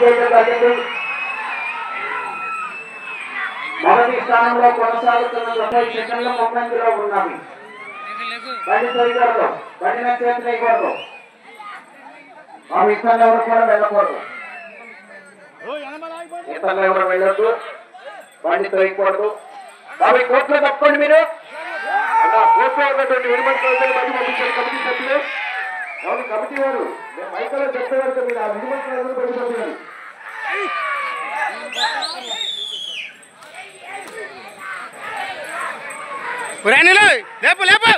చేయడం జరిగింది. మొదటి స్థానంలో కొనసాగుతున్న 30 సెకండ్ల ముందంజలో ఉన్నవి. బండి తొయ్యకూడదు, బండి మీద చేతి వేయకూడదు, ఆ ఇతరులు ఎవరు కూడా వెళ్ళకూడదు, ఇతరులు ఎవరు వెళ్ళొద్దు, బండి తొయ్యకూడదు. అవి కోర్టులో తప్పండి మీరు కోర్టులో ఉన్నటువంటి విడిమతి బట్టి పంపించారు కమిటీ సభ్యులు. ఎవరు కమిటీ వారు మైకలో చెప్పేవారు మీరు ఆ విడిమతి బట్టి పంపించారు. లేపు లేపు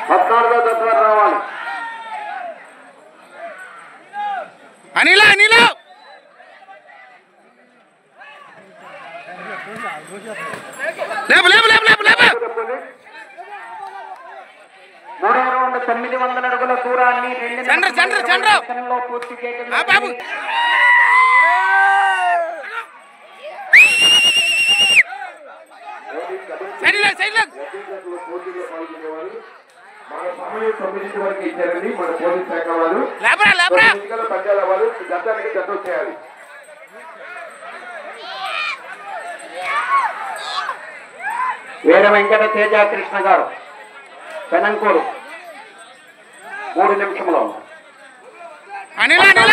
14వ తత్వాలు రావాలి. అనిల అనిల లేపు లేపు లేపు లేపు లేపు 3వ రౌండ్ 900 అడుగుల దూరాన్ని 2 నిమిషాల్లో పూర్తి చేయడం. బాబు వరకు ఇచ్చారండి మన పోలీస్ శాఖ వారు. పంచాల వారు గతానికి జతం చేయాలి. వీర వెంకట తేజ కృష్ణ గారు పెనంకూరు 3 నిమిషంలో. అనిల అనిల